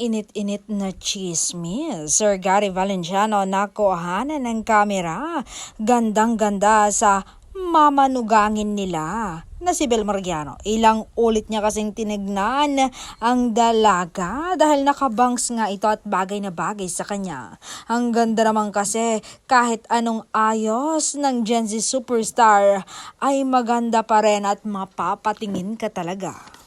init-init na chismis. Sir Gary Valenciano nakuhanan ng kamera. Gandang-ganda sa mamanugangin nila na si Bel Mariano. Ilang ulit niya kasing tinignan ang dalaga dahil nakabangs nga ito at bagay na bagay sa kanya. Ang ganda naman kasi kahit anong ayos ng Gen Z superstar ay maganda pa rin at mapapatingin ka talaga.